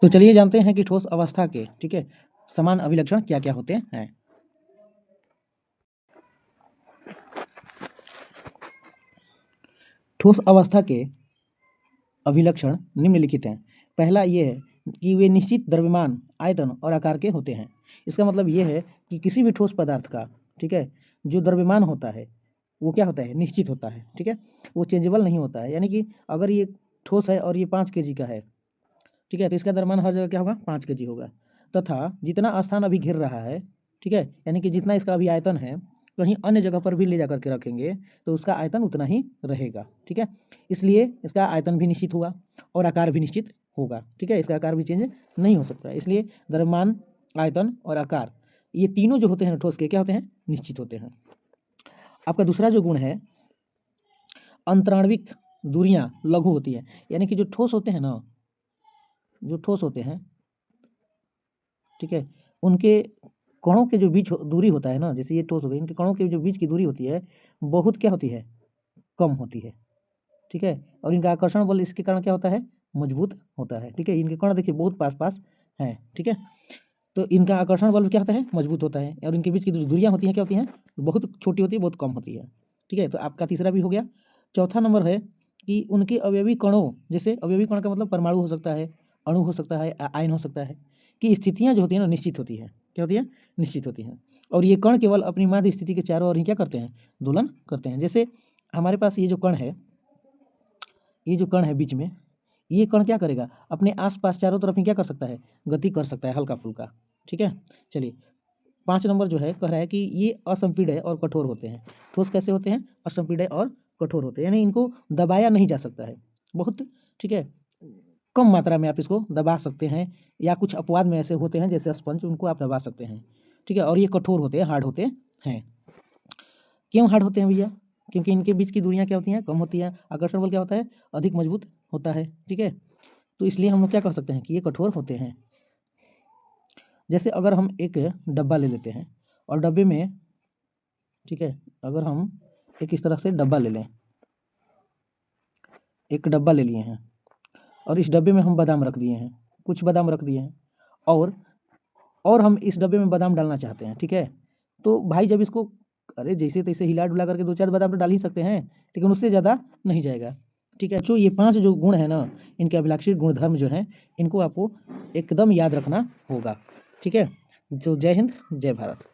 तो चलिए जानते हैं कि ठोस अवस्था के, ठीक है, समान अभिलक्षण क्या क्या होते हैं। ठोस अवस्था के अभिलक्षण निम्नलिखित हैं। पहला ये है कि वे निश्चित द्रव्यमान, आयतन और आकार के होते हैं। इसका मतलब ये है कि किसी भी ठोस पदार्थ का, ठीक है, जो द्रव्यमान होता है वो क्या होता है, निश्चित होता है, ठीक है, वो चेंजेबल नहीं होता है। यानी कि अगर ये ठोस है और ये 5 kg का है, ठीक है, तो इसका द्रव्यमान हर जगह क्या होगा, 5 kg होगा। तथा जितना स्थान अभी घेर रहा है, ठीक है, यानी कि जितना इसका अभी आयतन है, कहीं अन्य जगह पर भी ले जाकर के रखेंगे तो उसका आयतन उतना ही रहेगा, ठीक है। इसलिए इसका आयतन भी निश्चित हुआ और आकार भी निश्चित होगा, ठीक है, इसका आकार भी चेंज नहीं हो सकता है। इसलिए द्रव्यमान, आयतन और आकार, ये तीनों जो होते हैं ठोस के, क्या होते हैं, निश्चित होते हैं। आपका दूसरा जो गुण है, अंतराण्विक दूरियां लघु होती है। यानी कि जो ठोस होते हैं ना, जो ठोस होते हैं, ठीक है, उनके कणों के जो बीच दूरी होता है ना, जैसे ये ठोस हो गए, इनके कणों के जो बीच की दूरी होती है बहुत क्या होती है, कम होती है, ठीक है। और इनका आकर्षण बल इसके कारण क्या होता है, मजबूत होता है, ठीक है। इनके कण देखिए बहुत पास पास हैं, ठीक है, तो इनका आकर्षण बल क्या होता है, मजबूत होता है। और इनके बीच की जो दूरियां होती हैं क्या होती हैं, बहुत छोटी होती है, बहुत कम होती है, ठीक है। तो आपका तीसरा भी हो गया। चौथा नंबर है कि उनके अवयवी कणों, जैसे अवयवी कण का मतलब परमाणु हो सकता है, अणु हो सकता है, आयन हो सकता है, कि स्थितियाँ जो होती हैं ना निश्चित होती है, क्या होती है, निश्चित होती हैं। और ये कण केवल अपनी माध्य स्थिति के चारों ओर ही क्या करते हैं, दोलन करते हैं। जैसे हमारे पास ये जो कण है, ये जो कण है बीच में, ये कण क्या करेगा, अपने आसपास चारों तरफ ही क्या कर सकता है, गति कर सकता है हल्का फुल्का, ठीक है। चलिए 5 नंबर जो है कह रहा है कि ये असंपीड्य और कठोर होते हैं। ठोस कैसे होते हैं, असंपीड्य और कठोर होते हैं, यानी इनको दबाया नहीं जा सकता है बहुत, ठीक है, कम मात्रा में आप इसको दबा सकते हैं, या कुछ अपवाद में ऐसे होते हैं जैसे स्पंज, उनको आप दबा सकते हैं, ठीक है। और ये कठोर होते हैं, हार्ड होते हैं। क्यों हार्ड होते हैं भैया, क्योंकि इनके बीच की दूरियां क्या होती हैं, कम होती हैं। आकर्षण बल क्या होता है, अधिक मजबूत होता है, ठीक है। तो इसलिए हम लोग क्या कह सकते हैं कि ये कठोर होते हैं। जैसे अगर हम एक डब्बा ले लेते हैं और डब्बे में, ठीक है, अगर हम एक इस तरह से डब्बा ले लें, एक डब्बा ले लिए हैं और इस डब्बे में हम बादाम रख दिए हैं, कुछ बादाम रख दिए हैं, और हम इस डब्बे में बादाम डालना चाहते हैं, ठीक है। तो भाई जब इसको, अरे जैसे तैसे हिला डुला करके 2-4 बादाम तो डाल ही सकते हैं, लेकिन उससे ज़्यादा नहीं जाएगा, ठीक है। जो ये 5 जो गुण है ना, इनके अभिलाक्षी गुणधर्म जो हैं, इनको आपको एकदम याद रखना होगा, ठीक है। जो जय हिंद, जय भारत।